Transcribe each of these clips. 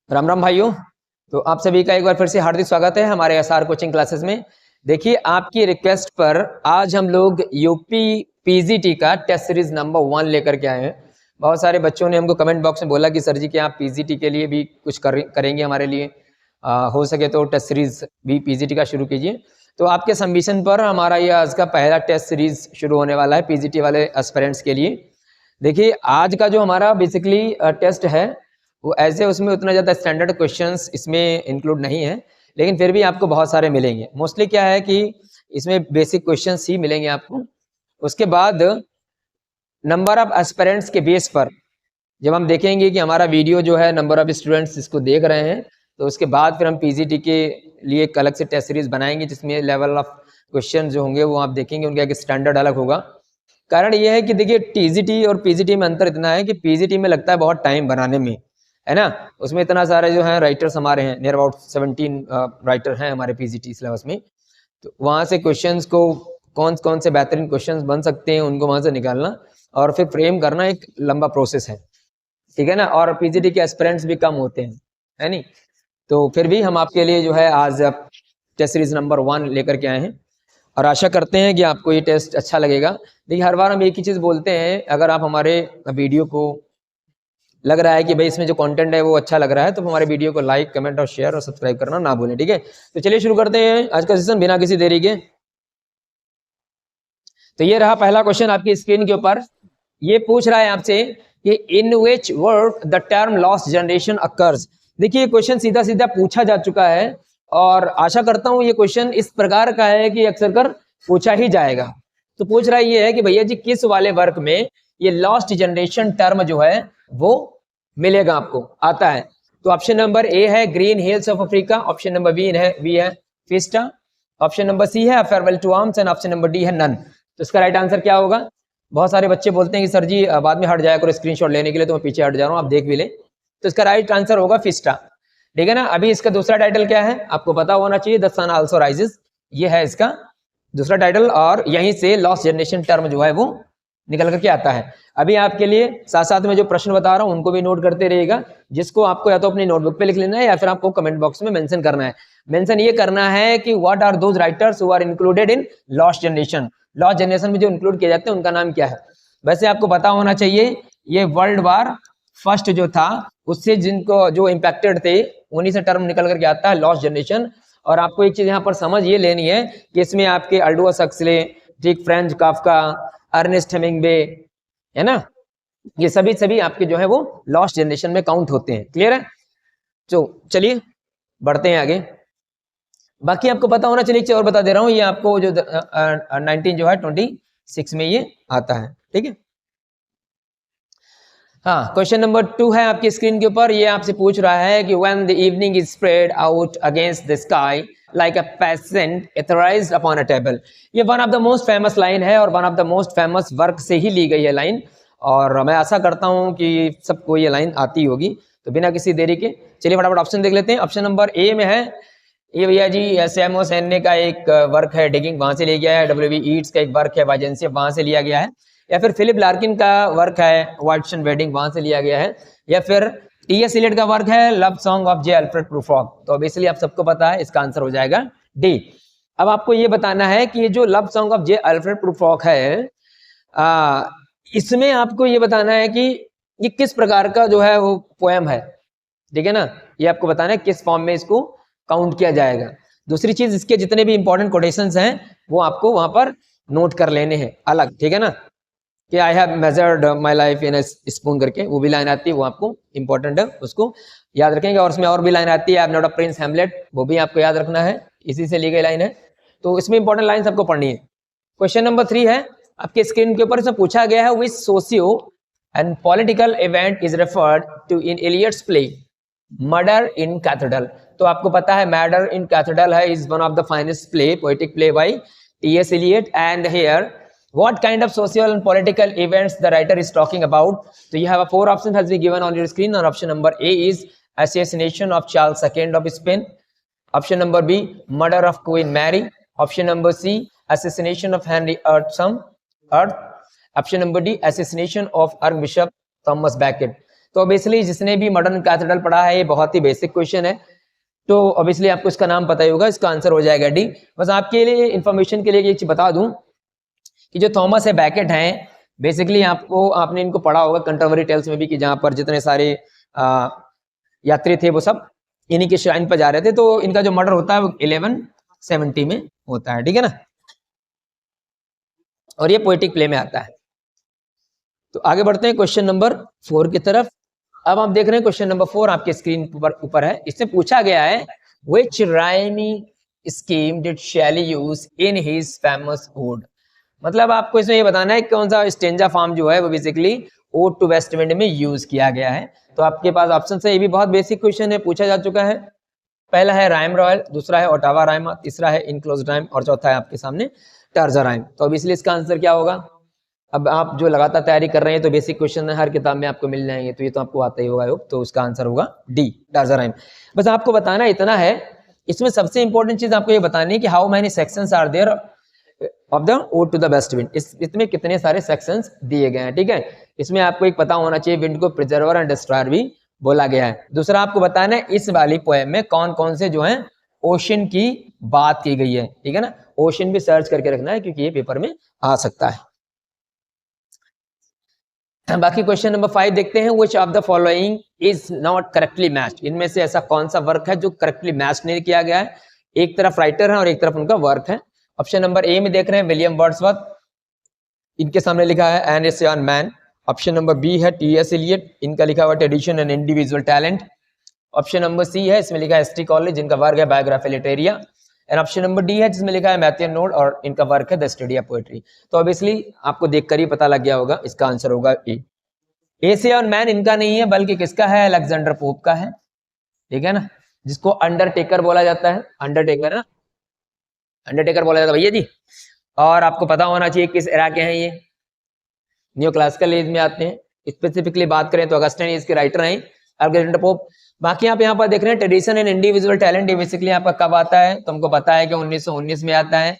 राम राम भाइयों। तो आप सभी का एक बार फिर से हार्दिक स्वागत है हमारे एसआर कोचिंग क्लासेस में। देखिए, आपकी रिक्वेस्ट पर आज हम लोग यूपी पीजीटी का टेस्ट सीरीज नंबर 1 लेकर के आए हैं। बहुत सारे बच्चों ने हमको कमेंट बॉक्स में बोला कि सर जी क्या आप पीजीटी के लिए भी कुछ करेंगे हमारे लिए, हो सके तो टेस्ट सीरीज भी पीजीटी का शुरू कीजिए। तो आपके सबमिशन पर हमारा ये आज का पहला टेस्ट सीरीज शुरू होने वाला है पीजीटी वाले एस्पिरेंट्स के लिए। देखिए, आज का जो हमारा बेसिकली टेस्ट है वो ऐसे उसमें उतना ज़्यादा स्टैंडर्ड क्वेश्चंस इसमें इंक्लूड नहीं है, लेकिन फिर भी आपको बहुत सारे मिलेंगे। मोस्टली क्या है कि इसमें बेसिक क्वेश्चंस ही मिलेंगे आपको। उसके बाद नंबर ऑफ एस्पिरेंट्स के बेस पर जब हम देखेंगे कि हमारा वीडियो जो है नंबर ऑफ स्टूडेंट्स इसको देख रहे हैं, तो उसके बाद फिर हम पीजीटी के लिए एक अलग से टेस्ट सीरीज बनाएंगे जिसमें लेवल ऑफ क्वेश्चन जो होंगे वो आप देखेंगे, उनका एक स्टैंडर्ड अलग होगा। कारण ये है कि देखिए, टीजीटी और पीजीटी में अंतर इतना है कि पीजीटी में लगता है बहुत टाइम बनाने में, है ना। उसमें इतना सारे जो है राइटर्स हमारे हैं, नियर अबाउट 17 राइटर हैं हमारे पीजीटी सिलेबस में। तो वहाँ से क्वेश्चंस को कौन कौन से बेहतरीन क्वेश्चंस बन सकते हैं उनको वहाँ से निकालना और फिर फ्रेम करना एक लंबा प्रोसेस है, ठीक है ना। और पीजीटी के एस्पिरेंट्स भी कम होते हैं, है नहीं। तो फिर भी हम आपके लिए जो है आज टेस्ट सीरीज नंबर 1 लेकर के आए हैं और आशा करते हैं कि आपको ये टेस्ट अच्छा लगेगा। देखिए, हर बार हम एक ही चीज़ बोलते हैं, अगर आप हमारे वीडियो को लग रहा है कि भाई इसमें जो कंटेंट है वो अच्छा लग रहा है तो हमारे वीडियो को लाइक, कमेंट और शेयर और सब्सक्राइब करना ना भूलें, ठीक है। तो चलिए शुरू करते हैं आज का सेशन बिना किसी देरी के। तो ये रहा पहला क्वेश्चन आपकी स्क्रीन के ऊपर। ये पूछ रहा है आपसे कि in which word the term lost generation occurs. देखिए, क्वेश्चन सीधा सीधा पूछा जा चुका है और आशा करता हूं ये क्वेश्चन इस प्रकार का है कि अक्सर कर पूछा ही जाएगा। तो पूछ रहा ये है कि भैया जी किस वाले वर्क में ये लॉस्ट जनरेशन टर्म जो है वो मिलेगा, आपको आता है। तो ऑप्शन नंबर ए है green hills of Africa, option number B है फिस्टा, ऑप्शन नंबर सी है farewell to arms and option number D है नन। तो इसका राइट आंसर क्या होगा? बहुत सारे बच्चे बोलते हैं कि सर जी बाद में हट जाया करो स्क्रीनशॉट लेने के लिए, तो मैं पीछे हट जा रहा हूँ, आप देख भी लें। तो इसका राइट आंसर होगा फिस्टा, ठीक है ना। अभी इसका दूसरा टाइटल क्या है आपको पता होना चाहिए, द सन आल्सो राइजेस, ये है इसका दूसरा टाइटल और यहीं से लॉस्ट जनरेशन टर्म जो है वो निकल करके आता है। अभी आपके लिए साथ साथ में जो प्रश्न बता रहा हूं उनको भी नोट करते रहिएगा, जिसको आपको या तो अपनी नोटबुक पे लिख लेना है या फिर आपको कमेंट बॉक्स में मेंशन करना है। मेंशन ये करना है कि what are those writers who are included in lost generation. Lost generation में जो इंक्लूड किए जाते हैं उनका नाम क्या है। वैसे आपको पता होना चाहिए ये वर्ल्ड वार फर्स्ट जो था उससे जिनको जो इम्पैक्टेड थे उन्हीं से टर्म निकल करके आता है लॉस्ट जनरेशन। और आपको एक चीज यहाँ पर समझ ये लेनी है कि इसमें आपके अल्डोस हक्सले, ठीक, फ्रेंच काफ्का, अर्नेस्ट हेमिंग्वे, है ना, ये सभी आपके जो है वो लॉस्ट जनरेशन में काउंट होते हैं। क्लियर है? तो चलिए बढ़ते हैं आगे। बाकी आपको पता होना चाहिए, एक चीज और बता दे रहा हूँ, ये आपको जो 19 जो है 26 में ये आता है, ठीक है। हाँ, क्वेश्चन नंबर 2 है आपकी स्क्रीन के ऊपर। ये आपसे पूछ रहा है कि when the evening is spread out against the sky like a patient etherised upon a table. ये one of the most famous line है और one of the most famous work से ही ली गई है लाइन, और मैं आशा करता हूं कि सबको ये लाइन आती होगी। तो बिना किसी देरी के चलिए फटाफट ऑप्शन देख लेते हैं। ऑप्शन नंबर ए में है ये भैया जी सैमो सेन का एक वर्क है डिगिंग, वहां से लिया गया है। डब्ल्यू बी ईट्स का एक वर्क है वाइजेंसी, वहां से लिया गया है। या फिर फिलिप लार्किन का वर्क है वाइटसन वेडिंग, वहां से लिया गया है। या फिर टी.एस. इलियट का वर्क है love song of J Alfred Prufrock. तो अब इसलिए आप सबको पता है इसका आंसर हो जाएगा डी। अब आपको ये बताना है कि ये जो love song of J Alfred Prufrock है इसमें आपको ये बताना है कि ये किस प्रकार का जो है वो पोएम है, ठीक है ना। ये आपको बताना है किस फॉर्म में इसको काउंट किया जाएगा। दूसरी चीज, इसके जितने भी इंपॉर्टेंट कोटेशंस हैं वो आपको वहां पर नोट कर लेने हैं अलग, ठीक है ना। कि I have measured my life in spoon करके वो भी लाइन आती है, वो आपको इंपॉर्टेंट है, उसको याद रखेंगे। और उसमें और भी लाइन आती है I am not a prince Hamlet, वो भी आपको याद रखना है, इसी से ली गई लाइन है। तो इसमें इंपॉर्टेंट लाइन सबको पढ़नी है। क्वेश्चन नंबर 3 है आपके स्क्रीन के ऊपर, इसमें पूछा गया है which socio and political event is referred to in Eliot's play murder in cathedral. तो आपको पता है मर्डर इन कैथेड्रल है is one of the finest play, poetic play by T S. Eliot. And here what kind of social and political events the writer is talking about? So you have a 4 options has been given on your screen, and option number A is assassination of Charles II of Spain, option number B murder of Queen Mary, option number C assassination of Henry Earth, option number D assassination of Archbishop Thomas Becket. तो obviously जिसने भी modern cathedral पढ़ा है ये बहुत ही basic question है, तो obviously आपको इसका नाम पता ही होगा, इसका आंसर हो जाएगा डी। बस आपके लिए इन्फॉर्मेशन के लिए एक चीज बता दूं कि जो थॉमस है बैकेट हैं, बेसिकली आपने इनको पढ़ा होगा कंट्रोवर्सी टेल्स में भी, कि जहां पर जितने सारे यात्री थे वो सब इन्हीं के श्राइन पर जा रहे थे, तो इनका जो मर्डर होता है वो 1170 में होता है, ठीक है ना, और ये पोएटिक प्ले में आता है। तो आगे बढ़ते हैं क्वेश्चन नंबर 4 की तरफ। अब आप देख रहे हैं क्वेश्चन नंबर 4 आपके स्क्रीन पर ऊपर है। इसमें पूछा गया है which rhyming scheme did Shelley use in his famous ode. मतलब आपको इसमें ये बताना है कौन सा स्टेंजा फॉर्म जो है वो basically ode to west wind में यूज किया गया है। तो आपके पास ऑप्शन है, ये भी बहुत बेसिक क्वेश्चन है, पूछा जा चुका है। पहला है राइम रॉयल, दूसरा है ओटावा राइम, तीसरा है इनक्लोज राइम, और चौथा है आपके सामने टर्जर राइम। तो अब इसलिए इसका आंसर क्या होगा? अब आप जो लगातार तैयारी कर रहे हैं तो बेसिक क्वेश्चन है, हर किताब में आपको मिल जाएंगे, तो ये तो आपको आता ही होगा, तो उसका आंसर होगा डी, टर्जर राइम। बस आपको बताना इतना है, इसमें सबसे इंपॉर्टेंट चीज आपको ये बतानी है कि how many sections are there of the ode to the west wind. इसमें कितने सारे सेक्शंस दिए गए हैं, ठीक है। इसमें आपको एक पता होना चाहिए, विंड को प्रिजर्वर एंड डिस्ट्रॉयर भी बोला गया है। दूसरा आपको बताना है इस वाली पोएम में कौन कौन से जो है ओशन की बात की गई है, ठीक है ना। ओशन भी सर्च करके रखना है क्योंकि ये पेपर में आ सकता है। बाकी क्वेश्चन नंबर 5 देखते हैं, which of the following is not correctly matched. इनमें से ऐसा कौन सा वर्क है जो करेक्टली मैच नहीं किया गया है। एक तरफ राइटर है और एक तरफ उनका वर्क है। ऑप्शन नंबर ए में देख रहे हैं विलियम वर्ड्सवर्थ, इनके सामने लिखा है an essay on man. Option number B है टी.एस. एलियट, इनका लिखा हुआ tradition and individual talent. Option number C है, इसमें लिखा है एस.टी. कॉलेज, जिनका वर्क है biographia literaria. And option number D है जिसमें लिखा है मैथ्यू नोड और इनका वर्क है द स्टडी ऑफ पोएट्री। तो ऑब्वियसली आपको देखकर ही पता लग गया होगा, इसका आंसर होगा ए। एसे ऑन मैन इनका नहीं है, बल्कि किसका है? अलेक्जेंडर पोप का है, ठीक है ना, जिसको अंडरटेकर बोला जाता है। अंडरटेकर ना, अंडरटेकर बोला जाता है भैया जी। और आपको पता होना चाहिए किस एरा के हैं ये, न्यू क्लासिकल एज में आते हैं। स्पेसिफिकली बात करें तो अगस्टाइन एज के राइटर हैं अलेक्जेंडर पोप। बाकी आप यहाँ पर देख रहे हैं tradition and individual talent, basically आपका कब आता है? तो हमको पता है कि 1919 में आता है।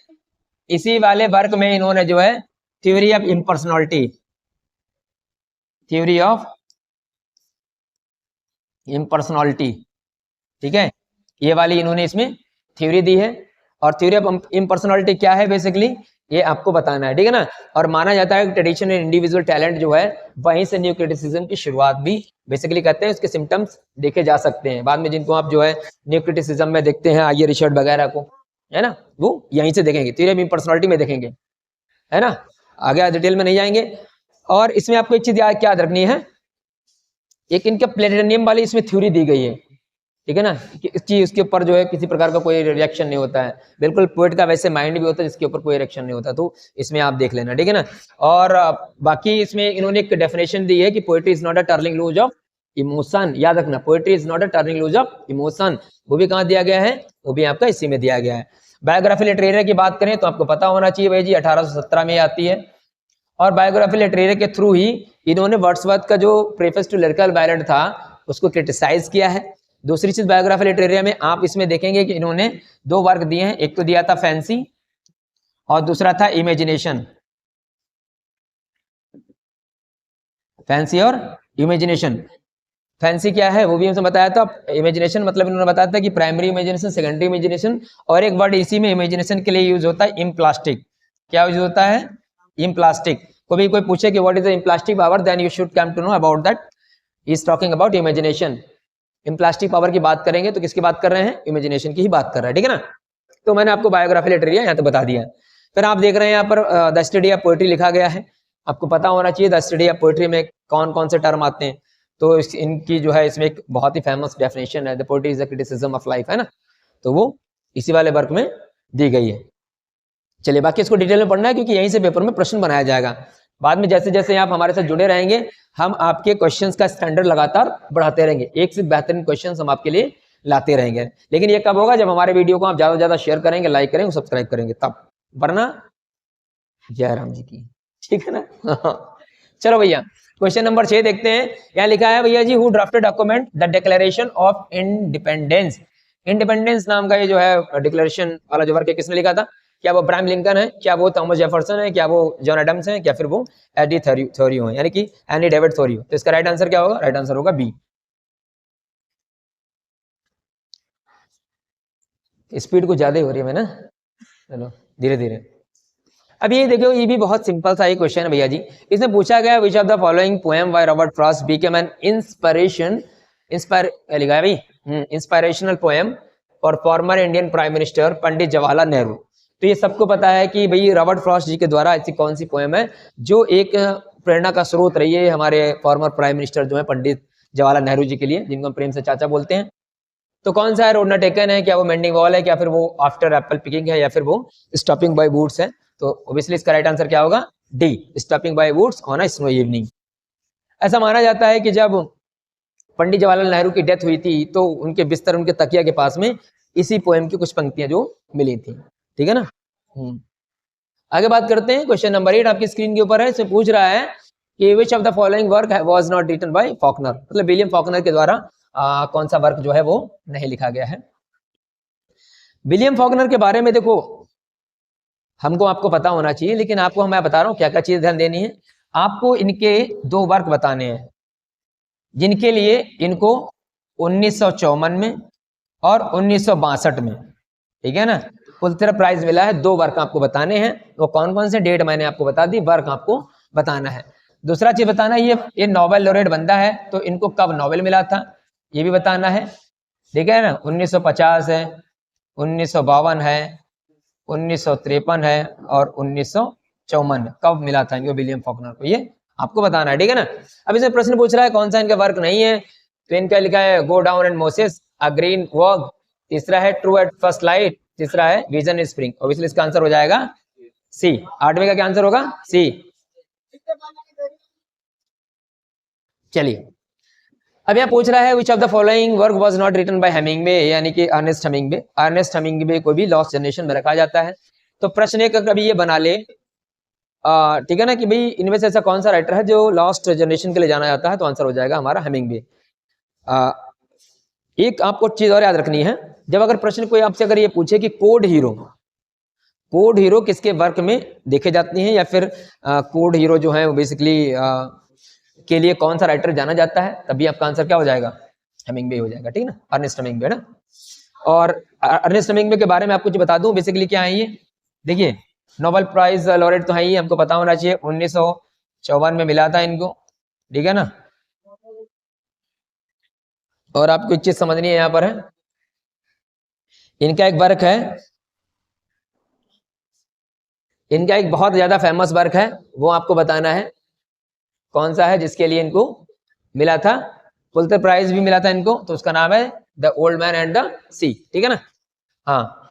इसी वाले वर्क में इन्होंने जो है theory of impersonality, theory of impersonality, ठीक है, ये वाली इन्होंने इसमें थ्योरी दी है। और थ्योरी ऑफ इम्पर्सनैलिटी क्या है बेसिकली ये आपको बताना है, ठीक है ना। और माना जाता है कि ट्रेडिशन एंड इंडिविजुअल टैलेंट जो है वहीं से न्यू क्रिटिसिज्म की शुरुआत भी बेसिकली कहते हैं, उसके सिम्टम्स देखे जा सकते हैं। बाद में जिनको आप जो है न्यू क्रिटिसिज्म में देखते हैं, आइए रिचर्ड वगैरह को, है ना, वो यहीं से देखेंगे, थ्योरी ऑफ इम्पर्सनैलिटी में देखेंगे, है ना, आगे डिटेल में नहीं जाएंगे। और इसमें आपको एक चीज याद रखनी है, एक इनका प्लेटिनियम वाली इसमें थ्योरी दी गई है, ठीक है ना, कि उसके ऊपर जो है किसी प्रकार का कोई रिएक्शन नहीं होता है। बिल्कुल पोएट का वैसे माइंड भी होता है जिसके ऊपर कोई रिएक्शन नहीं होता, तो इसमें आप देख लेना, ठीक है ना। और बाकी इसमें इन्होंने एक डेफिनेशन दी है कि poetry is not a turning loose of emotion. याद रखना, poetry is not a turning loose of emotion, वो भी कहाँ दिया गया है? वो भी आपका इसी में दिया गया है। बायोग्राफी लिटरेचर की बात करें तो आपको पता होना चाहिए भाई जी 1817 में आती है। और बायोग्राफी लिटरेचर के थ्रू ही इन्होंने वर्ड्सवर्थ का जो प्रेफेस टू लिरिकल बैलेड था उसको क्रिटिसाइज किया है। दूसरी चीज बायोग्राफी लिटरेचर में आप इसमें देखेंगे कि इन्होंने 2 वर्क दिए हैं, एक तो दिया था फैंसी और दूसरा था इमेजिनेशन। फैंसी और इमेजिनेशन, फैंसी क्या है वो भी हमसे बताया था। इमेजिनेशन मतलब इन्होंने बताया था कि प्राइमरी इमेजिनेशन, सेकेंडरी इमेजिनेशन, और एक वर्ड इसी में इमेजिनेशन के लिए यूज होता है इम्प्लास्टिक। क्या यूज होता है? इम्प्लास्टिक। कोई पूछे कि what is the esemplastic power, then you should come to know about that he is talking about imagination. Esemplastic power की बात करेंगे तो किसकी बात कर रहे हैं? इमेजिनेशन की ही बात कर रहे हैं, ठीक है ना। तो मैंने आपको बायोग्राफी लिटरेचर यहाँ तो बता दिया। फिर आप देख रहे हैं यहाँ पर द स्टडी ऑफ पोएट्री लिखा गया है। आपको पता होना चाहिए द स्टडी ऑफ पोएट्री में कौन कौन से टर्म आते हैं। तो इनकी जो है इसमें एक बहुत ही फेमस डेफिनेशन है, the poetry is the criticism of life, है ना, तो वो इसी वाले वर्क में दी गई है। चलिए बाकी इसको डिटेल में पढ़ना है क्योंकि यहीं से पेपर में प्रश्न बनाया जाएगा। बाद में जैसे जैसे आप हमारे साथ जुड़े रहेंगे हम आपके क्वेश्चंस का स्टैंडर्ड लगातार बढ़ाते रहेंगे, एक से बेहतरीन क्वेश्चंस हम आपके लिए लाते रहेंगे। लेकिन ये कब होगा? जब हमारे वीडियो को आप ज्यादा से ज्यादा शेयर करेंगे, लाइक करेंगे, सब्सक्राइब करेंगे तब, वरना जय राम जी की, ठीक है ना। चलो भैया क्वेश्चन नंबर 6 देखते हैं। यहाँ लिखा है भैया जी, who drafted document the declaration of independence. Independence नाम का ये जो है डिक्लेरेशन वाला जो वर्क है किसने लिखा था? क्या वो अब्राहम लिंकन है, क्या वो थॉमस जेफरसन है, क्या वो जॉन एडम्स है, क्या फिर वो एडी थोरियो है, यानी कि एनी डेविड थोरियो। तो इसका राइट आंसर क्या होगा? राइट आंसर होगा बी। स्पीड कुछ ज्यादा ही हो रही है मैं ना, चलो धीरे धीरे। अब ये देखो, ये भी बहुत सिंपल सा एक क्वेश्चन है भैया जी। इसमें पूछा गया which of the following poem by Robert Frost became an inspiration, inspire लिखा है भाई, inspirational poem for former Indian prime minister Pandit Jawaharlal Nehru. तो ये सबको पता है कि भाई रॉबर्ट फ्रॉस्ट जी के द्वारा ऐसी कौन सी पोएम है जो एक प्रेरणा का स्रोत रही है हमारे फॉर्मर प्राइम मिनिस्टर जो है पंडित जवाहरलाल नेहरू जी के लिए, जिनको हम प्रेम से चाचा बोलते हैं। तो कौन सा है? रोड नॉट टेकन है, क्या वो मेंडिंग वॉल है, क्या फिर वो आफ्टर एप्पल पिकिंग है, या फिर वो स्टॉपिंग बाय वुड्स है। तो ऑब्वियसली इसका राइट आंसर क्या होगा? D, stopping by woods on a snow evening. ऐसा माना जाता है कि जब पंडित जवाहरलाल नेहरू की डेथ हुई थी तो उनके बिस्तर, उनके तकिया के पास में इसी पोएम की कुछ पंक्तियां जो मिली थी। ठीक है ना। आगे बात करते हैं। क्वेश्चन नंबर 8 आपकी स्क्रीन के ऊपर है। इसमें पूछ रहा है कि which of the following work was not written by Faulkner, मतलब विलियम फॉकनर के द्वारा कौन सा वर्क जो है वो नहीं लिखा गया है। विलियम फॉकनर के बारे में देखो, हमको आपको पता होना चाहिए, लेकिन आपको मैं बता रहा हूं क्या क्या चीज ध्यान देनी है। आपको इनके दो वर्क बताने हैं जिनके लिए इनको 1954 में और 1962 में, ठीक है ना, पुलित्जर प्राइज मिला है। दो वर्क आपको बताने हैं। वो कौन कौन से डेट मैंने आपको बता दी, वर्क आपको बताना है। दूसरा चीज बताना है, ये नोबेल लॉरेट बंदा है तो इनको कब नोबेल मिला था ये भी बताना है। ठीक है ना। 1950 है, 1952 है, 1953 है और 1954 कब मिला था इनको विलियम फॉकनर को, ये आपको बताना है। ठीक है ना। अब इसमें प्रश्न पूछ रहा है कौन सा इनका वर्क नहीं है, तो इनका लिखा है go down and Moses, a green walk, तीसरा है ट्रू एट फर्स्ट लाइट, तीसरा है विजन इन स्प्रिंग। ऑब्वियसली इसका आंसर हो जाएगा सी। 8वें का क्या आंसर होगा? सी। चलिए, अब यह पूछ रहा है which of the following work was not written by Hemingway, यानी कि अर्नेस्ट हेमिंगवे। अर्नेस्ट हेमिंगवे को भी लॉस्ट जनरेशन में रखा जाता है। तो प्रश्न एक कभी ये बना ले, ठीक है ना, कि भाई इनमें से ऐसा कौन सा राइटर है जो लॉस्ट जनरेशन के लिए जाना जाता है, तो आंसर हो जाएगा हमारा हेमिंगवे। एक आपको चीज और याद रखनी है, जब अगर प्रश्न कोई आपसे अगर ये पूछे कि कोड हीरो किसके वर्क में देखे जाती हैं, या फिर कोड हीरो जो है बेसिकली के लिए कौन सा राइटर जाना जाता है, तभी आपका आंसर क्या हो जाएगा? हेमिंगवे हो जाएगा। ठीक है ना, अर्नेस्ट हेमिंगवे ना। और अर्नेस्ट हेमिंगवे के बारे में आपको जो बता दूं, बेसिकली क्या है ये, देखिए नोबेल प्राइज लॉरेट तो है ही, हमको पता होना चाहिए। 1954 में मिला था इनको। ठीक है ना। और आपको एक चीज समझनी है यहां पर है, इनका एक वर्क है, इनका एक बहुत ज्यादा फेमस वर्क है, वो आपको बताना है कौन सा है जिसके लिए इनको मिला था, पुलित्जर प्राइज भी मिला था इनको। तो उसका नाम है the old man and the sea. ठीक है ना। हाँ,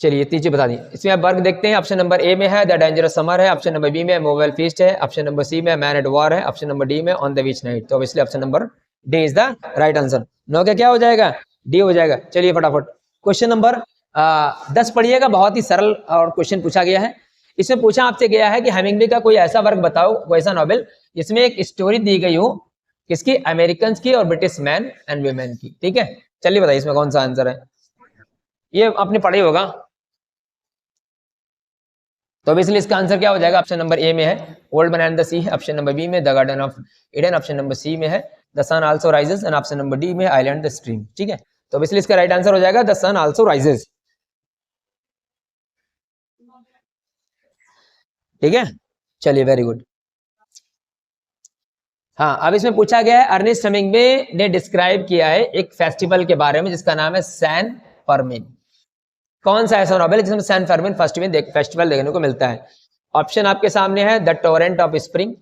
चलिए इतनी चीज बता दी। इसमें आप वर्क देखते हैं। ऑप्शन नंबर ए में है द डेंजरस समर है, ऑप्शन नंबर बी में मोबाइल फीस्ट है, ऑप्शन नंबर सी में मैन एट वॉर है, ऑप्शन नंबर डी में ऑन द विच नाइट। तो obviously option number D is the right answer. No का क्या हो जाएगा? डी हो जाएगा। चलिए फटाफट क्वेश्चन नंबर 10 पढ़िएगा। बहुत ही सरल और क्वेश्चन पूछा गया है। इसमें पूछा आपसे गया है कि हेमिंगवे का कोई ऐसा वर्क बताओ, कोई ऐसा नॉवेल जिसमें एक स्टोरी दी गई हो किसकी? अमेरिकन की और ब्रिटिश मैन एंड वुमेन की। ठीक है, चलिए बताइए इसमें कौन सा आंसर है। ये आपने पढ़ा ही होगा। तो ऑब्वियसली इसका आंसर क्या हो जाएगा? ऑप्शन नंबर ए में है old man and the sea है, ऑप्शन नंबर बी में the garden of Eden, option number C में है the sun also rises, and option number D में आइलैंड द स्ट्रीम। ठीक है, तो ऑब्वियसली इसका राइट आंसर हो जाएगा द सन आल्सो राइजेस। ठीक है, चलिए वेरी गुड। हाँ, अब इसमें पूछा गया है अर्नेस्ट हेमिंगवे ने डिस्क्राइब किया है एक फेस्टिवल के बारे में जिसका नाम है सैन फर्मिन। कौन सा ऐसा नॉवेल जिसमें सैन फर्मिन फेस्टिवल देखने को मिलता है? ऑप्शन आपके सामने है the torrent of spring,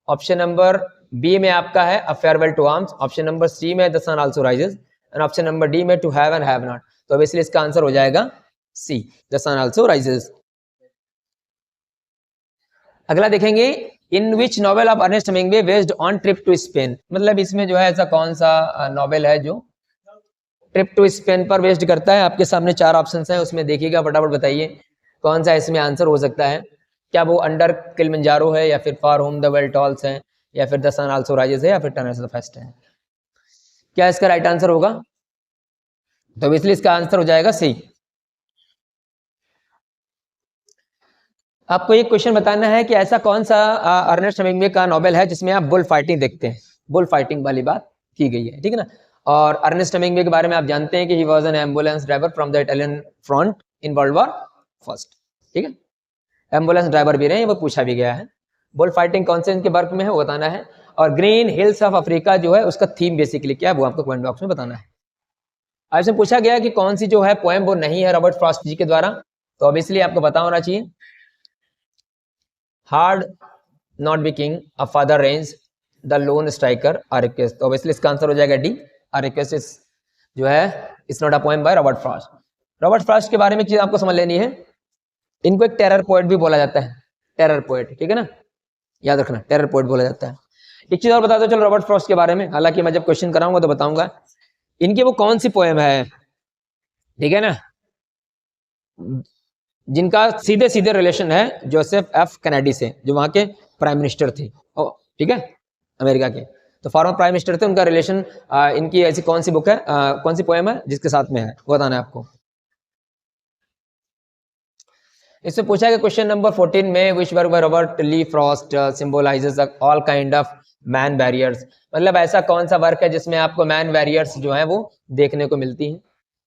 option number B में आपका है a farewell to arms, option number C में the sun also rises, and option number D में to have and have not. तो ऑब्वियसली इसका आंसर हो जाएगा C, the sun also rises. अगला देखेंगे, in which novel of Ernest Hemingway based on trip to Spain, मतलब इसमें जो है ऐसा कौन सा नॉवेल है जो ट्रिप टू स्पेन पर बेस्ड करता है? आपके सामने 4 ऑप्शंस हैं, उसमें देखिएगा, फटाफट बताइए कौन सा इसमें आंसर हो सकता है। क्या वो अंडर किलिमंजारो है, या फिर for home the world tolls है, या फिर द सन आल्सो राइजेस है, या फिर टनल्स ऑफ द फेस्ट है? क्या इसका राइट आंसर होगा? तो ऑब्वियसली इसका आंसर हो जाएगा सी। आपको एक क्वेश्चन बताना है कि ऐसा कौन सा अर्नेस्ट हेमिंग्वे का नॉवेल है जिसमें आप बुल फाइटिंग देखते हैं, बुल फाइटिंग वाली बात की गई है, ठीक है ना। और अर्नेस्ट हेमिंग्वे के बारे में आप जानते हैं कि he was an ambulance driver from the Italian front in world war first, ठीक है। एम्बुलेंस ड्राइवर भी रहे हैं, वो पूछा भी गया है। बुल फाइटिंग कौन से इनके वर्क में है वो बताना है। और ग्रीन हिल्स ऑफ अफ्रीका जो है उसका थीम बेसिकली क्या है वो आपको कमेंट बॉक्स में बताना है। आपसे पूछा गया कि कौन सी जो है पोएम वो नहीं है रॉबर्ट फ्रॉस्ट जी के द्वारा, तो ऑब्वियसली आपको पता होना चाहिए। Hard not be king, a father range, the lone striker, our request, तो ऑब्वियसली इसका आंसर हो जाएगा डी, आर रिक्वेस्ट इज जो है it's not a poem by Robert Frost. Robert Frost के बारे में एक चीज आपको समझ लेनी है, इनको एक टेरर पोएट भी बोला जाता है, टेरर पोएट, ठीक है ना, याद रखना टेरर पोएट बोला जाता है। एक चीज और बता दो चलो रॉबर्ट फ्रॉस्ट के बारे में, हालांकि मैं जब क्वेश्चन कराऊंगा तो बताऊंगा इनकी वो कौन सी पोएम है, ठीक है ना, जिनका सीधे सीधे रिलेशन है जोसेफ एफ कैनेडी से, जो वहां के प्राइम मिनिस्टर थे, ठीक है, अमेरिका के, तो फॉर्मर प्राइम मिनिस्टर थे, उनका रिलेशन, इनकी ऐसी कौन सी बुक है, कौन सी पोएम है जिसके साथ में है वो बताना है आपको। इससे पूछा है क्वेश्चन नंबर 14 में which work by Robert Lee Frost symbolises all kind of man barriers, मतलब ऐसा कौन सा वर्क है जिसमें आपको मैन बैरियर्स जो है वो देखने को मिलती हैं,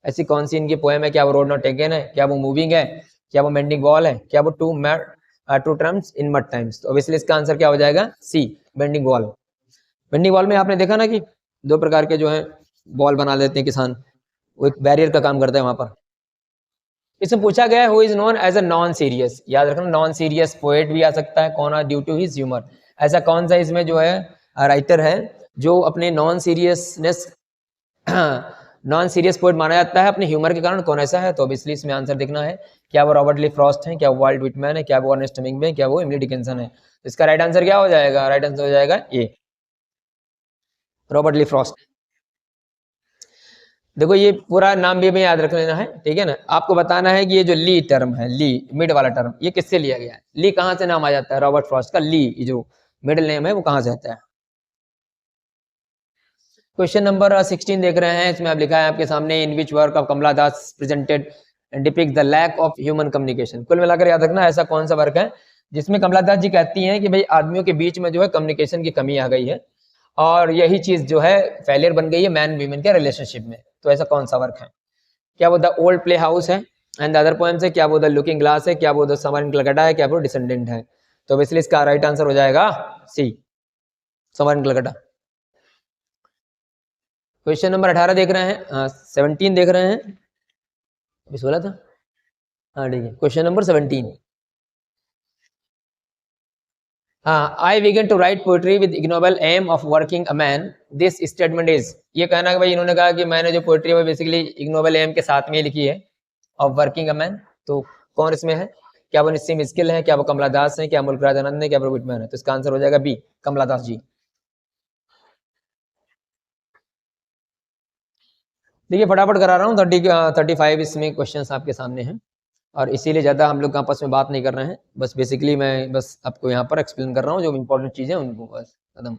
ऐसी कौन सी इनकी पोएम है, क्या वो रोड नॉट टेकन है, क्या वो मूविंग है, क्या वो मेंडिंग वॉल है, क्या वो two terms in mud times, तो ऑब्वियसली इसका आंसर क्या हो जाएगा C, bending wall. Bending wall में आपने देखा ना कि दो प्रकार के जो है बॉल बना लेते हैं किसान, वो एक बैरियर का काम करता है वहां पर। इसमें पूछा गया who is known as a non serious, याद रखना नॉन सीरियस पोएट भी आ सकता है, कौन ड्यू टू हिज ह्यूमर, ऐसा कौन सा इसमें जो है राइटर है जो अपने non seriousness non serious poet माना जाता है अपने ह्यूमर के कारण, कौन ऐसा है, तो ऑब्वियसली इसमें आंसर देखना है, क्या वो रॉबर्ट ली फ्रॉस्ट है, क्या वो वाल्ट विटमैन है, क्या वो अर्नेस्ट हेमिंग्वे, क्या वो एमिली डिकिंसन है, तो इसका राइट आंसर क्या हो जाएगा, राइट आंसर हो जाएगा ए, रॉबर्ट ली फ्रॉस्ट। देखो ये पूरा नाम भी हमें याद रख लेना है, ठीक है ना, आपको बताना है कि ये जो ली टर्म है, ली मिड वाला टर्म, ये किससे लिया गया है, ली कहां से नाम आ जाता है रॉबर्ट फ्रॉस्ट का, ली जो मिडिल नेम है वो कहां से आता है। क्वेश्चन नंबर 16 देख रहे हैं, इसमें आप लिखा है आपके सामने in which work of Kamala Das presented depict the lack of human communication, कुल मिलाकर याद रखना ऐसा कौन सा वर्क है जिसमें कमला दास जी कहती हैं कि भाई आदमियों के बीच में जो है कम्युनिकेशन की कमी आ गई है और यही चीज जो है फेलियर बन गई है मैन वीमेन के रिलेशनशिप में, तो ऐसा कौन सा वर्क है, क्या वो द ओल्ड प्ले हाउस है एंड द अदर पोएम्स है, क्या वो द लुकिंग ग्लास है, क्या वो द समर इन कलकत्ता है, क्या वो डिसेंडेंट है, तो बेसिकली इसका राइट आंसर हो जाएगा सी, summer in Calcutta. Question number 18 देख रहे हैं, 17 देख रहे हैं, अभी 16 था, हाँ ठीक है, क्वेश्चन नंबर 17। हाँ, I began to write poetry with ignoble aim of working a man, this statement is, ये कहना कि भाई इन्होंने कहा कि मैंने जो पोएट्री है वो बेसिकली इग्नोबल एम के साथ में लिखी है ऑफ वर्किंग अ मैन, तो कौन इसमें है, क्या वो निस्सिम स्किल है, क्या वो कमला दास है, क्या मुल्कराज आनंद है, क्या वो विटमैन है, तो इसका आंसर हो जाएगा बी, कमला दास जी। देखिए फटाफट करा रहा हूँ, 35 इसमें क्वेश्चन आपके सामने हैं और इसीलिए ज़्यादा हम लोग आपस में बात नहीं कर रहे हैं, बस बेसिकली मैं बस आपको यहाँ पर एक्सप्लेन कर रहा हूँ जो इंपॉर्टेंट चीज़ें उनको बस खत्म।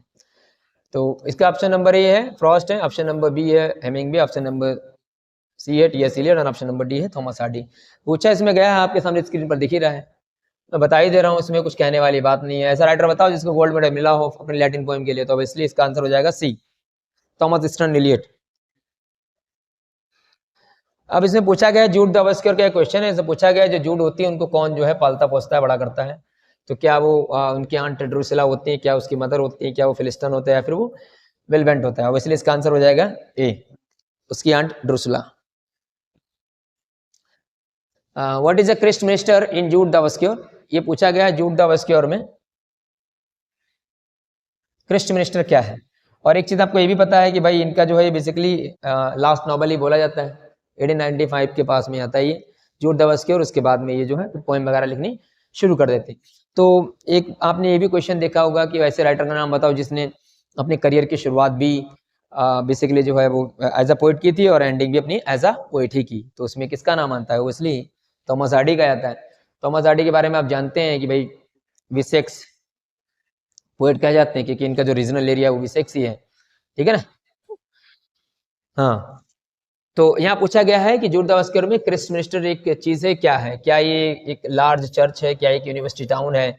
तो इसका ऑप्शन नंबर ए है फ्रॉस्ट है, ऑप्शन नंबर बी है हेमिंग्वे, ऑप्शन नंबर सी है टी.एस. इलियट और ऑप्शन नंबर डी है थॉमस हार्डी। पूछा इसमें गया है आपके सामने स्क्रीन पर दिख ही रहा है, मैं बता ही दे रहा हूँ, इसमें कुछ कहने वाली बात नहीं है। ऐसा राइटर बताओ जिसको गोल्ड मेडल मिला हो अपने लैटिन पोएम के लिए, तो इसलिए इसका आंसर हो जाएगा सी, थॉमस स्टर्न इलियट। अब इसमें पूछा गया जूड द ऑब्स्क्योर का क्वेश्चन है, इसमें पूछा गया जो जूड होती है उनको कौन जो है पालता पोसता है बड़ा करता है, तो क्या वो उनकी आंट ड्रूसिला होती है, क्या उसकी मदर होती है, क्या वो फिलिस्टन होता है या फिर वो वेलवेंट होता है, इसलिए इसका आंसर हो जाएगा ए, उसकी aunt Drusilla. What is a Christ minister in Jude the Obscure, ये पूछा गया जूड द ऑब्स्क्योर में क्रिस्ट मिनिस्टर क्या है। और एक चीज आपको ये भी पता है कि भाई इनका जो है बेसिकली लास्ट नॉवल ही बोला जाता है, 1895 के पास में आता है ये जूड द ऑब्स्क्योर, उसके बाद में ये जो है पोएम वगैरह लिखनी शुरू कर देते। तो एक आपने ये भी क्वेश्चन देखा होगा कि वैसे राइटर का नाम बताओ जिसने अपने करियर की शुरुआत भी बेसिकली जो है वो एज अ पोइट की थी और एंडिंग भी अपनी एज अ पोइट ही की, तो उसमें किसका नाम आता है, वो इसलिए थॉमस हार्डी का आता है। थॉमस हार्डी के बारे में आप जानते हैं कि भाई विसेक्स पोएट कह जाते हैं क्योंकि इनका जो रीजनल एरिया है वो विसेक्स ही है, ठीक है ना। हाँ तो यहाँ पूछा गया है कि जूट दावस्कर में क्रिस्टमिनिस्टर एक चीज है, क्या है? क्या ये एक लार्ज चर्च है, क्या एक यूनिवर्सिटी टाउन है,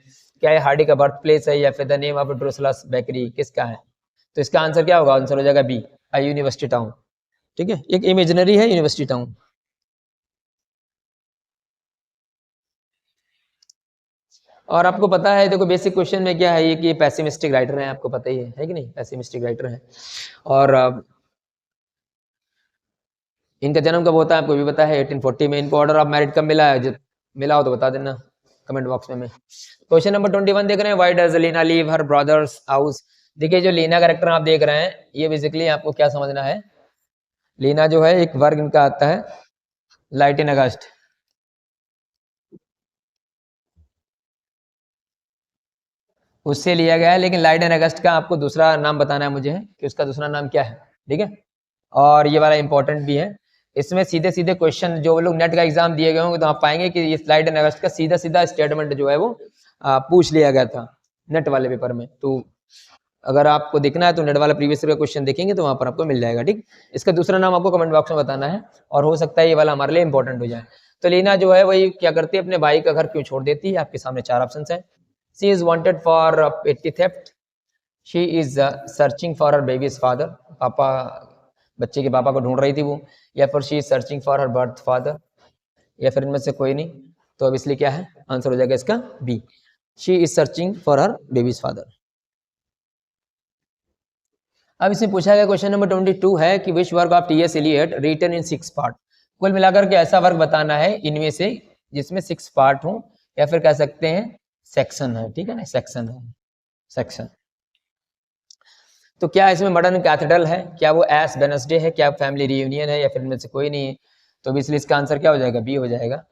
क्या ये हार्डी का बर्थ प्लेस है, या फिर द नेम ऑफ ड्रोसलास बेकरी, किसका है? तो इसका आंसर क्या होगा? आंसर हो जाएगा बी, अ यूनिवर्सिटी टाउन। ठीक है, एक इमेजिनरी है यूनिवर्सिटी टाउन। और आपको पता है, देखो बेसिक क्वेश्चन में क्या है ये कि पेसिमिस्टिक राइटर है, आपको पता ही है कि नहीं? पेसिमिस्टिक राइटर है। और इनका जन्म कब होता है आपको भी पता है, 1840 में। इनको ऑर्डर ऑफ मेरिट कब मिला है? मिला हो तो बता देना कमेंट बॉक्स में। क्वेश्चन नंबर 21 देख रहे हैं, why does Lena leave her brother's house? देखिए जो लीना कैरेक्टर आप देख रहे हैं, ये बेसिकली आपको क्या समझना है, लीना जो है एक वर्ग इनका आता है लाइट इन अगस्त। उससे लिया गया है, लेकिन लाइट इन अगस्त का आपको दूसरा नाम बताना है मुझे कि उसका दूसरा नाम क्या है। ठीक है, और ये वाला इंपॉर्टेंट भी है। इसमें सीधे सीधे क्वेश्चन जो लोग नेट का एग्जाम दिए गए होंगे तो आप पाएंगे कि ये लाइट इन अगस्त का सीधा सीधा स्टेटमेंट जो है वो पूछ लिया गया था नेट वाले पेपर में। तो अगर आपको देखना है तो नेट वाला प्रीवियस ईयर का क्वेश्चन देखेंगे तो वहां पर आपको मिल जाएगा। ठीक, इसका दूसरा नाम आपको कमेंट बॉक्स में बताना है, और हो सकता है ये वाला हमारे लिए इंपॉर्टेंट हो जाए। तो लीना जो है वही क्या करती है, अपने भाई का घर क्यों छोड़ देती है? आपके सामने चार ऑप्शन है। शी इज वांटेड फॉर पेटी theft, she is searching for her baby's father, पापा बच्चे के पापा को ढूंढ रही थी वो, या फिर she is searching for her birth father, या फिर इनमें से कोई नहीं। तो अब इसलिए क्या है, आंसर हो जाएगा इसका B, she is searching for her baby's father. अब इसमें पूछा गया क्वेश्चन नंबर 22 है कि which work of T S. Eliot written in 6 part? कुल मिलाकर के ऐसा वर्क बताना है इनमें से जिसमें 6 पार्ट हो, या फिर कह सकते हैं सेक्शन है। ठीक है ना, सेक्शन है, सेक्शन। तो क्या इसमें मॉडर्न कैथेड्रल है, क्या वो एस वेडनेसडे है, क्या फैमिली रियूनियन है, या फिर इनमें से कोई नहीं है? तो इसलिए इसका आंसर क्या हो जाएगा? बी हो जाएगा।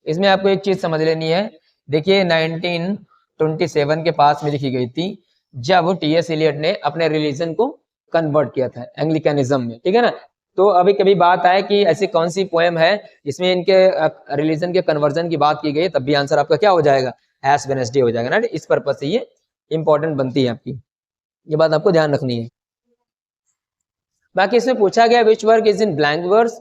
इसमें आपको एक चीज समझ लेनी है, देखिए 1927 के पास में लिखी गई थी, जब टी.एस. एलियट ने अपने रिलीजन को कन्वर्ट किया था एंग्लिकनिज्म में। ठीक है ना, तो अभी कभी बात आए कि ऐसी कौन सी पोएम है जिसमें इनके रिलीजन के कन्वर्जन की बात की गई, तब भी आंसर आपका क्या हो जाएगा? एस वेडनेसडे हो जाएगा ना। इस पर्पज से ये इंपॉर्टेंट बनती है आपकी, ये बात आपको ध्यान रखनी है। बाकी इसमें पूछा गया which work is in blank verse?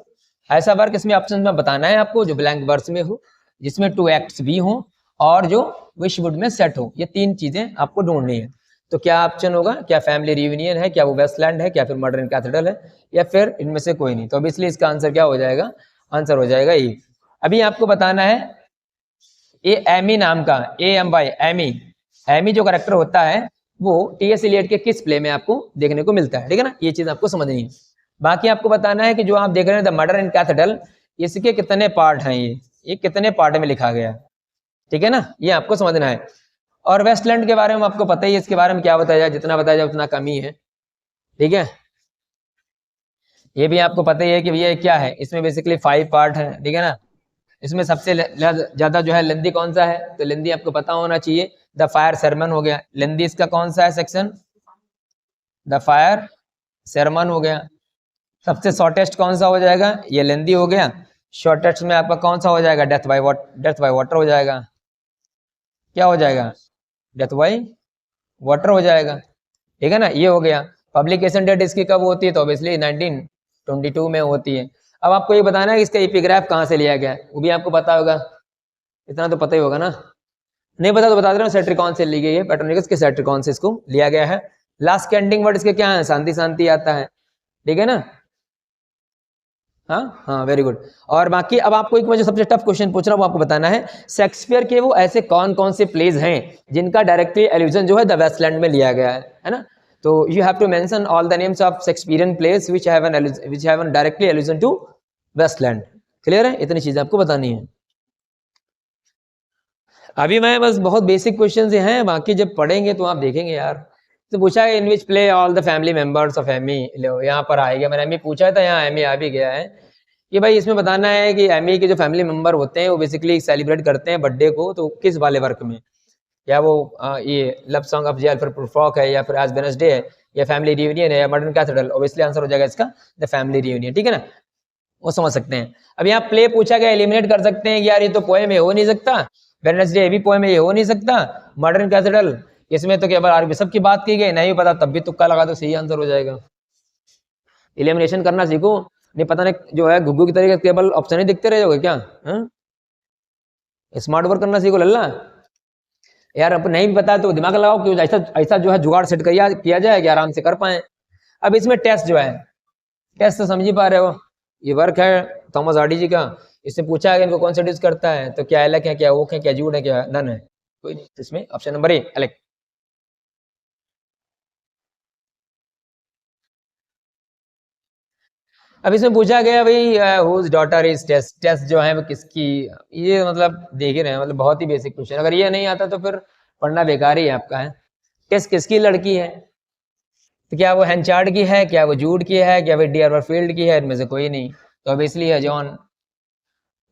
ऐसा वर्क इसमें ऑप्शन में बताना है आपको जो ब्लैंक वर्स में हो, जिसमें 2 एक्ट्स भी हो, और जो विशवुड में सेट हो। ये 3 चीजें आपको ढूंढनी है। तो क्या ऑप्शन होगा? क्या फैमिली रियूनियन है, क्या वो वेस्टलैंड है, क्या फिर मॉडर्न कैथेड्रल है, या फिर इनमें से कोई नहीं? तो अब इसलिए इसका आंसर क्या हो जाएगा? आंसर हो जाएगा ए। अभी आपको बताना है ए एमी नाम का, AMY एमी, एमी जो कैरेक्टर होता है वो टी.एस. एलियट के किस प्ले में आपको देखने को मिलता है? ठीक है ना, ये चीज आपको समझनी है। बाकी आपको बताना है कि जो आप देख रहे हैं द मर्डर इन कैथेड्रल, इसके कितने पार्ट हैं, ये कितने पार्ट में लिखा गया? ठीक है ना, ये आपको समझना है। और वेस्टलैंड के बारे में आपको पता ही है, इसके बारे में क्या बताया जाए, जितना बताया जाए उतना कम ही है। ठीक है, ये भी आपको पता ही है कि भैया क्या है, इसमें बेसिकली 5 पार्ट है। ठीक है ना, इसमें सबसे ज्यादा जो है लेंदी कौन सा है? तो लेंदी आपको पता होना चाहिए, द फायर सरमन हो गया। लेंदी इसका कौन सा है सेक्शन? द फायर सरमन हो गया। सबसे शॉर्टेस्ट कौन सा हो जाएगा? ये लेंदी हो गया। शॉर्टेस्ट में आपका कौन सा हो जाएगा? डेथ बाय वाटर हो जाएगा। क्या हो जाएगा? डेथ बाय वाटर हो जाएगा। ठीक है ना, ये हो गया। पब्लिकेशन डेट इसकी कब होती है? तो ऑब्वियसली 1922 में होती है। अब आपको ये बताना है कि इसका एपिग्राफ कहाँ से लिया गया है, वो भी आपको पता होगा, इतना तो पता ही होगा ना। नहीं पता तो बता दे रहा हूँ, सेट्रिकॉन से ली गई है, पेट्रोनिकस के सेट्रिकॉन से इसको लिया गया है। लास्ट के एंडिंग वर्ड इसके क्या है? शांति शांति आता है। ठीक है ना, हाँ हाँ, वेरी गुड। और बाकी अब आपको एक मैं जो सबसे टफ क्वेश्चन पूछ रहा हूँ वो आपको बताना है, शेक्सपियर के वो ऐसे कौन कौन से प्लेज हैं जिनका डायरेक्टली एल्यूजन जो है द वेस्टलैंड में लिया गया है ना? तो you have to mention all the names of Shakespearean plays which have an directly allusion to wasteland. Clear है? इतनी चीजें आपको बतानी है। अभी मैं बस बहुत बेसिक क्वेश्चन से हैं, बाकी जब पढ़ेंगे तो आप देखेंगे यार। तो पूछा है in which play all the family members of Amy, यहाँ पर आएगा, मैंने एमी पूछा था, यहाँ एमी आ भी गया है कि भाई इसमें बताना है कि एमी के जो फैमिली मेंबर होते हैं वो बेसिकली सेलिब्रेट करते हैं बर्थडे को, तो किस वाले वर्क में? या वो ये love song of Jennifer frock है, या फिर आज वेडनेसडे है, या फैमिली रियूनियन है, या मॉडर्न कैथेड्रल? ऑब्वियसली आंसर हो जाएगा इसका द फैमिली रियूनियन। ठीक है ना, वो समझ सकते हैं। अब यहाँ प्ले पूछा गया, एलिमिनेट कर सकते हैं कि यार ये तो पोएम है, हो नहीं सकता, वेडनेसडे भी पोएम है, ये हो नहीं सकता, मॉडर्न कैथेड्रल इसमें तो केवल आर्क बिशप की बात की गई, नहीं पता तब भी तुक्का लगा दो, सही आंसर हो जाएगा। एलिमिनेशन करना सीखो, नहीं पता नहीं जो है गुग्गू की तरीके केवल ऑप्शन ही दिखते रहे होगे क्या? स्मार्ट वर्क करना सीखो लल्ला यार। अब नहीं भी पता तो दिमाग लगाओ कि ऐसा ऐसा जो है जुगाड़ सेट किया जाए कि आराम से कर पाए। अब इसमें टेस्ट जो है, टेस्ट तो समझ ही पा रहे हो, ये वर्क है थॉमस हार्डी जी का। इससे पूछा है इनको कौन सा डिस करता है, तो क्या एलेक है, क्या ओक है, क्या जूड है, क्या नन है? कोई नहीं। इसमें ऑप्शन नंबर ए एलेक। अब इसमें पूछा गया भाई whose daughter is Tess, Tess जो है वो किसकी, ये मतलब देख ही रहे हैं, मतलब बहुत ही बेसिक क्वेश्चन। अगर ये नहीं आता तो फिर पढ़ना बेकार ही है आपका है। टेस्ट किसकी लड़की है? तो क्या वो हेंचार्ड की है, क्या वो जूड की है, क्या वो डियरफील्ड की है? इनमें से कोई नहीं, तो अब इसलिए है जॉन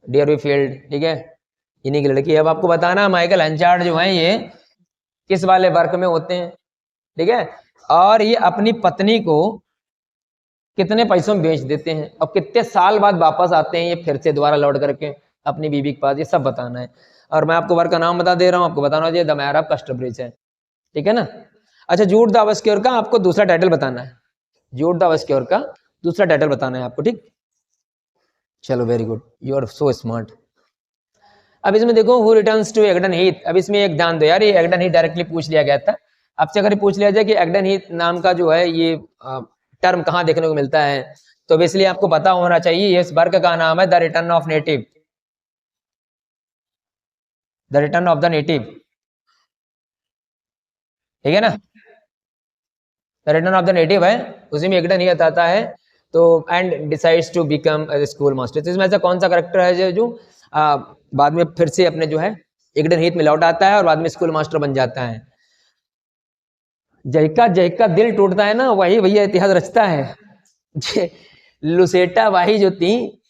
डियरफील्ड। ठीक है, इन्हीं की लड़की है। अब आपको बताना माइकल हेंचार्ड जो है ये किस वाले वर्क में होते हैं। ठीक है, और ये अपनी पत्नी को कितने पैसों में बेच देते हैं और कितने साल बाद वापस आते हैं ये फिर से दोबारा लौट करके अपनी बीवी के पास, ये सब बताना है। और मैं आपको वर्क का नाम बता दे रहा हूँ, आपको बताना चाहिए द मैर ऑफ कस्टरब्रिज है। ठीक है ना? अच्छा, जूड द ऑब्सक्योर का आपको दूसरा टाइटल बताना है। जूड द ऑब्सक्योर का दूसरा टाइटल बताना है आपको। ठीक, चलो very good, you are so smart. अब इसमें देखो who returns to Egdon Heath. अब इसमें एक ध्यान दो यार, ये एगडन हीथ डायरेक्टली पूछ लिया गया था आपसे। अगर पूछ लिया जाए कि एगडन हीथ नाम का जो है ये टर्म कहाँ देखने को मिलता है, तो इसलिए आपको पता होना चाहिए इस वर्क का नाम है the return of native. The return of the native, ठीक है ना? The return of the native है, उसी में एगडन हीथ आता है। तो and decides to become school master. तो इसमें ऐसा कौन सा करेक्टर है जो बाद में फिर से अपने जो है एगडन हीथ में लौट आता है और बाद में स्कूल मास्टर बन जाता है? जहिका दिल टूटता है ना, वही भैया इतिहास रचता है। लुसेटा वाही जो थी,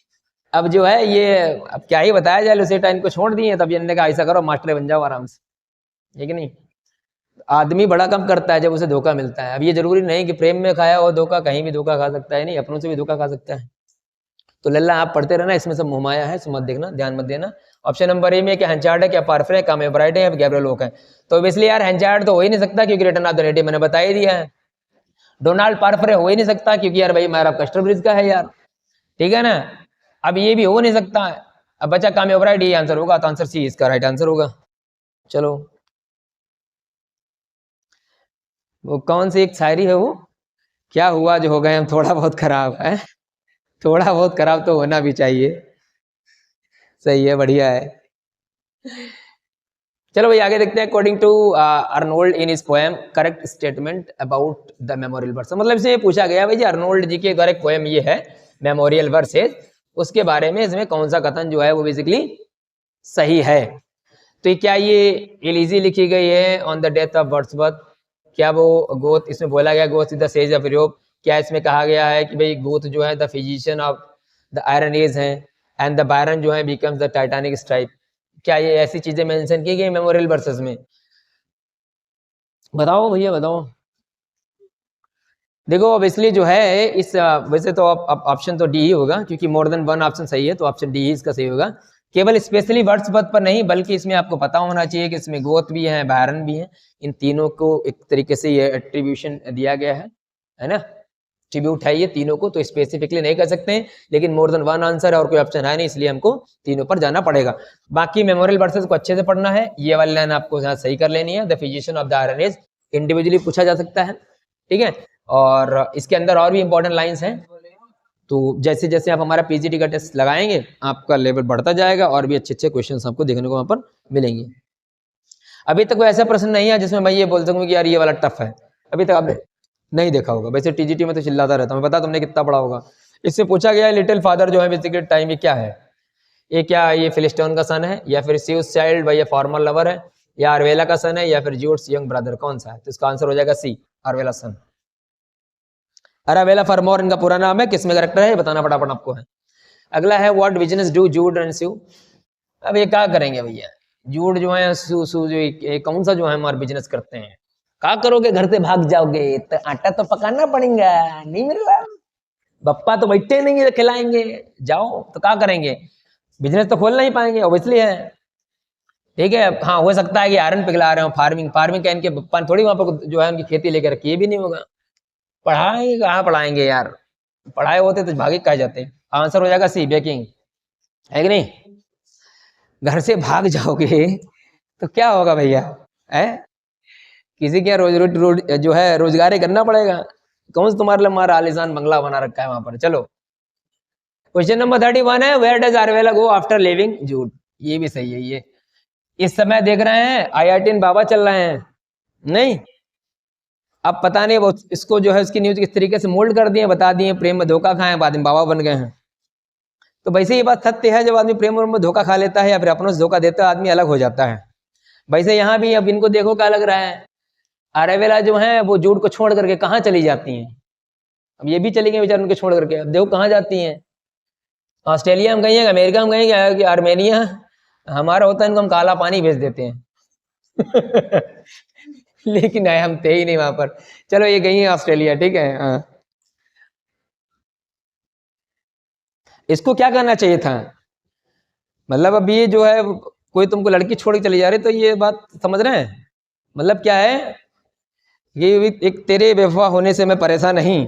अब जो है ये अब क्या ही बताया जाए, लुसेटा इनको छोड़ दिए, तब इन्होंने कहा ऐसा करो मास्टर बन जाओ आराम से, है कि नहीं? आदमी बड़ा कम करता है जब उसे धोखा मिलता है। अब ये जरूरी नहीं कि प्रेम में खाया हो धोखा, कहीं भी धोखा खा सकता है, नहीं अपनों से भी धोखा खा सकता है। तो लल्ला आप पढ़ते रहना, इसमें सब मुहमाया है, मत देखना, ध्यान मत देना। ऑप्शन नंबर ए में क्या हेंचार्ड है, क्या पार्फरे है, क्या मेब्राइट है, या गैब्रियल ओक है? तो इसलिए यार हेंचार्ड तो हो ही नहीं सकता क्योंकि रिटर्न ऑफ द नेटिव मैंने बता ही दिया है। डोनाल्ड पार्फरे हो ही नहीं सकता क्योंकि यार भाई मैर ऑफ कस्टरब्रिज का है यार, ठीक है ना? अब ये भी हो नहीं सकता। अब बचा काम मेब्राइट, ये आंसर होगा, तो आंसर सी इसका राइट आंसर होगा। चलो, वो कौन सी एक शायरी है वो, क्या हुआ जो हो गए हम थोड़ा बहुत खराब है? थोड़ा बहुत खराब तो होना भी चाहिए। सही है, बढ़िया है। चलो भाई आगे देखते हैं। According to Arnold in his poem correct statement about the memorial verse. मतलब इसमें पूछा गया भाई जी अर्नोल्ड जी के द्वारा एक पोएम ये है मेमोरियल वर्सेस, उसके बारे में इसमें कौन सा कथन जो है वो बेसिकली सही है? तो क्या ये एलिजी लिखी गई है on the death of Wordsworth? क्या वो गोथ, इसमें बोला गया Goth is the sage of Europe? क्या इसमें कहा गया है कि भाई गोथ जो है the physician of the iron age है एंड द बायरन जो है बिकम्स द टाइटैनिक स्ट्राइप? क्या ये ऐसी चीजें मेंशन की गई मेमोरियल वर्सेस में? बताओ भैया बताओ। देखो अब इसलिए जो है इस वैसे तो ऑप्शन तो डी ही होगा क्योंकि मोर देन वन ऑप्शन सही है, तो ऑप्शन डी ही इसका सही होगा। केवल स्पेशली वर्ड्सवर्थ पर नहीं बल्कि इसमें आपको पता होना चाहिए कि इसमें गोथ भी है, बायरन भी है, इन तीनों को एक तरीके से ये एट्रीब्यूशन दिया गया है ना? ट्रिब्यूट है ये तीनों को, तो स्पेसिफिकली नहीं कर सकते हैं, लेकिन मोर देन वन आंसर है और कोई ऑप्शन है नहीं, इसलिए हमको तीनों पर जाना पड़ेगा। बाकी मेमोरियल वर्सेस को अच्छे से पढ़ना है, ये वाली लाइन आपको यहाँ सही कर लेनी है। The physician of the iron age individually पूछा जा सकता है, ठीक है? और इसके अंदर और भी इंपॉर्टेंट लाइंस हैं, तो जैसे जैसे आप हमारा पीजीटी का टेस्ट लगाएंगे आपका लेवल बढ़ता जाएगा और भी अच्छे अच्छे क्वेश्चन आपको देखने को वहां पर मिलेंगे। अभी तक कोई ऐसा प्रश्न नहीं है जिसमें मैं ये बोल सकूँ कि यार ये वाला टफ है, अभी तक आपने नहीं देखा होगा। वैसे टीजीटी में तो चिल्लाता रहता हूँ, मैं पता तुमने कितना पढ़ा होगा। इससे पूछा गया लिटिल फादर जो है बेसिकली टाइम ये क्या है? ये क्या ये फिलिस्टोन का सन है, या फिर सीउस चाइल्ड भाई ये फॉर्मल लवर है, या अरवेला का सन है, या फिर जूड्स यंग ब्रदर? कौन सा है? तो इसका आंसर हो जाएगा सी, अरवेला सन। अरावेला फॉरमोर इनका पूरा नाम है, किसमें करेक्टर है बताना फटाफट आपको है। अगला है व्हाट बिजनेस डू जूड एंड स्यू? अब ये क्या करेंगे भैया, जूड जो है सू सू जो कौन सा जो है हमारे बिजनेस करते हैं? क्या करोगे, घर से भाग जाओगे तो आटा तो पकाना पड़ेगा, नहीं मिल रहा, बप्पा तो बैठे नहीं है खिलाएंगे, जाओ तो क्या करेंगे, बिजनेस तो खोल नहीं पाएंगे ऑब्वियसली है, ठीक है? हाँ हो सकता है कि आयरन पिघला रहे हो, फार्मिंग फार्मिंग का इनके बप्पा ने थोड़ी वहां पर जो है उनकी खेती लेकर रखी, ये भी नहीं होगा। पढ़ाएंगे कहाँ पढ़ाएंगे यार, पढ़ाए होते तो भागे कह जाते। आंसर हो जाएगा सी, बेकिंग, है कि नहीं? घर से भाग जाओगे तो क्या होगा भैया? है किसी के रोज जो है रोजगार करना पड़ेगा। कौन सा तुम्हारे लिए हमारा आलिशान बंगला बना रखा है वहां पर। चलो क्वेश्चन नंबर 31 है, वेयर डज आरवेला गो आफ्टर लिविंग जूट। ये भी सही है। ये इस समय देख रहे हैं IIT बाबा चल रहे हैं, नहीं अब पता नहीं वो इसको जो है उसकी न्यूज किस तरीके से मोल्ड कर दिए, बता दिए प्रेम में धोखा खाए, बाद में बाबा बन गए हैं। तो वैसे ये बात सत्य है, जब आदमी प्रेम में धोखा खा लेता है या फिर अपनों से धोखा देता है आदमी अलग हो जाता है। वैसे यहाँ भी अब इनको देखो क्या लग रहा है, आरवेला जो है वो जूट को छोड़ करके कहाँ चली जाती हैं। अब ये भी चली गई बेचारे उनके छोड़ करके, अब देखो कहाँ जाती हैं। ऑस्ट्रेलिया में गई है, अमेरिका में गई है, कि आर्मेनिया हमारा होता है, इनको हम काला पानी भेज देते हैं लेकिन आए हम थे ही नहीं वहां पर। चलो ये गई है ऑस्ट्रेलिया, ठीक है। हाँ इसको क्या करना चाहिए था, मतलब अब ये जो है कोई तुमको लड़की छोड़ के चली जा रही, तो ये बात समझ रहे हैं मतलब क्या है, ये एक तेरे बेवफा होने से मैं परेशान नहीं,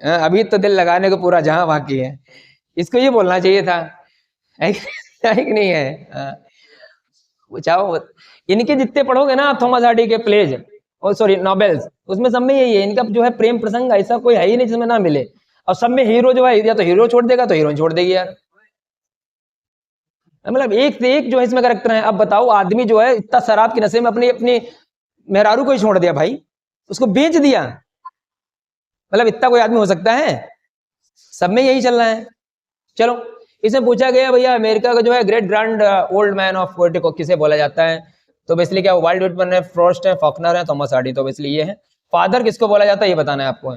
अभी तो दिल लगाने को पूरा जहां बाकी है, इसको ये बोलना चाहिए था, है कि नहीं है। चाहो इनके जितने पढ़ोगे ना आप थॉमस हार्डी के प्लेज और सॉरी नॉवेल्स, उसमें सब में यही है, इनका जो है प्रेम प्रसंग ऐसा कोई है ही नहीं जिसमें ना मिले। और सब में हीरो जो है या तो हीरो छोड़ देगा तो हीरोइन छोड़ देगी यार, मतलब एक से एक जो है इसमें कैरेक्टर है। अब बताओ आदमी जो है इतना शराब के नशे में अपनी अपनी मेहरारू को ही छोड़ दिया भाई, उसको बेच दिया, मतलब इतना कोई आदमी हो सकता है? सब में यही चल रहा है। चलो इसमें पूछा गया भैया अमेरिका का जो है great grand old man of poetry को किसे बोला जाता है, तो बेसिकली क्या वाल्ट व्हिटमैन है, फ्रॉस्ट है, फॉकनर है, थॉमस हार्डी, तो बेसिकली ये है। फादर किसको बोला जाता है ये बताना है आपको।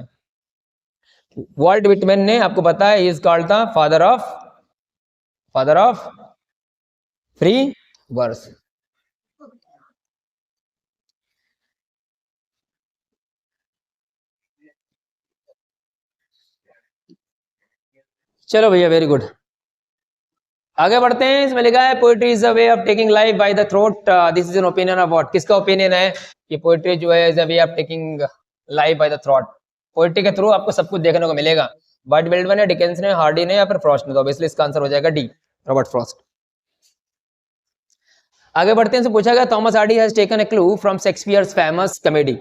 वाल्ट व्हिटमैन ने आपको पता है is called the father of free verse. चलो भैया वेरी गुड, आगे बढ़ते हैं। इसमें लिखा है poetry is a way of taking life by the throat, this is an opinion of what, किसका ओपिनियन है कि पोएट्री जो है is a way of taking life by the throat, poetry के थ्रू आपको सब कुछ देखने को मिलेगा। बर्ट बिल्डमैन ने, डिकेंस ने, हार्डी ने या फिर फ्रॉस्ट ने, तो ऑब्वियसली इसका आंसर हो जाएगा डी, रॉबर्ट फ्रॉस्ट। आगे बढ़ते हैं। पूछा गया Thomas Hardy has taken a clue from Shakespeare's famous comedy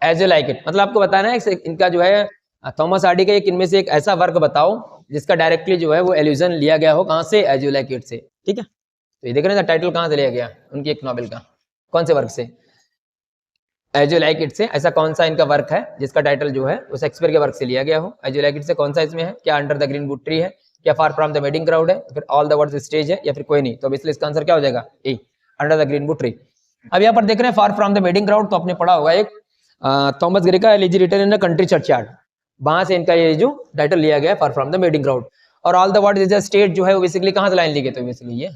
as you like it, मतलब आपको बताना है इनका जो है थॉमस हार्डी का एक इनमें से एक ऐसा वर्क बताओ जिसका डायरेक्टली जो है वो एल्यूजन लिया गया हो, कहां से, एज यू लाइक इट से, ठीक है। तो ये देख रहे हैं टाइटल कहां से लिया गया उनकी एक नॉवेल का, कौन से वर्क से, एज यू लाइक इट से। ऐसा कौन सा इनका वर्क है जिसका टाइटल जो है वो शेक्सपियर के वर्क से लिया गया हो, एज यू लाइक इट से कौन सा इसमें है, क्या under the green wood tree है, क्या फार फ्रॉम द वेडिंग क्राउड है, फिर ऑल द वर्ड्स स्टेज है, या फिर कोई नहीं, तो इसलिए इसका आंसर क्या हो जाएगा A, under the green wood tree. अब यहाँ पर देख रहे हैं far from the wedding crowd, तो आपने पढ़ा होगा एक थॉमस ग्रे का elegy written in the country churchyard, वहां से इनका ये जो टाइटल लिया गया है far from the wedding crowd. और all the words is a stage जो है वो बेसिकली कहां से लाइन ली गई, तो बेसिकली ये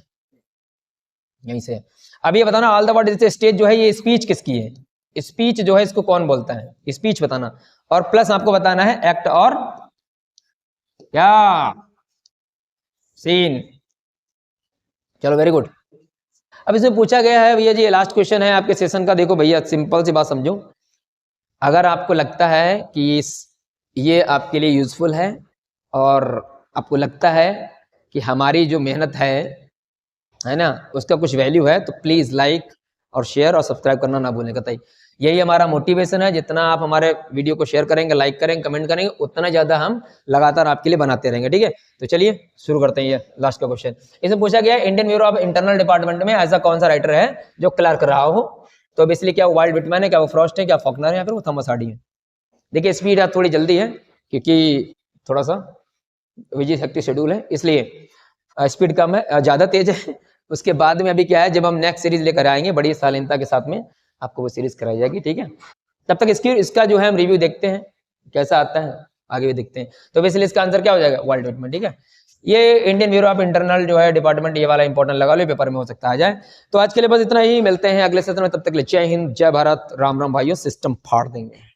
यहीं से। अब ये बताना all the words is a stage जो है ये स्पीच किसकी है, स्पीच जो है इसको कौन बोलता है, स्पीच बताना, और प्लस आपको बताना है एक्ट और क्या सीन। चलो वेरी गुड। अब इसमें पूछा गया है भैया जी, लास्ट क्वेश्चन है आपके सेशन का, देखो भैया सिंपल सी बात समझो, अगर आपको लगता है कि ये आपके लिए यूजफुल है और आपको लगता है कि हमारी जो मेहनत है ना उसका कुछ वैल्यू है, तो प्लीज लाइक और शेयर और सब्सक्राइब करना ना भूलें कतई। यही हमारा मोटिवेशन है, जितना आप हमारे वीडियो को शेयर करेंगे, लाइक करेंगे, कमेंट करेंगे, उतना ज्यादा हम लगातार आपके लिए बनाते रहेंगे, ठीक है। तो चलिए शुरू करते हैं ये लास्ट का क्वेश्चन। इसमें पूछा गया Indian bureau of internal department में ऐसा कौन सा राइटर है जो क्लर्क रहा हो, तो इसलिए क्या वो वाल्ट व्हिटमैन है, क्या वो फ्रॉस्ट है, क्या फॉकनर है, या फिर वो थॉमस हार्डी है। देखिए स्पीड आप थोड़ी जल्दी है क्योंकि थोड़ा सा विजय शक्ति शेड्यूल है, इसलिए स्पीड कम है, ज्यादा तेज है। उसके बाद में अभी क्या है, जब हम नेक्स्ट सीरीज लेकर आएंगे बड़ी शालीनता के साथ में आपको वो सीरीज कराई जाएगी, ठीक है। तब तक इसका जो है हम रिव्यू देखते हैं कैसा आता है, आगे भी देखते हैं। तो बेसिकली इसका आंसर क्या हो जाएगा, वाल्ट व्हिटमैन, ठीक है। ये इंडियन ब्यूरो ऑफ इंटरनल जो है डिपार्टमेंट, ये वाला इंपॉर्टेंट लगा लो, पेपर में हो सकता आ जाए। तो आज के लिए बस इतना ही, मिलते हैं अगले सेशन में, तब तक ले जय हिंद, जय भारत, राम राम भाइयों, सिस्टम फाड़ देंगे।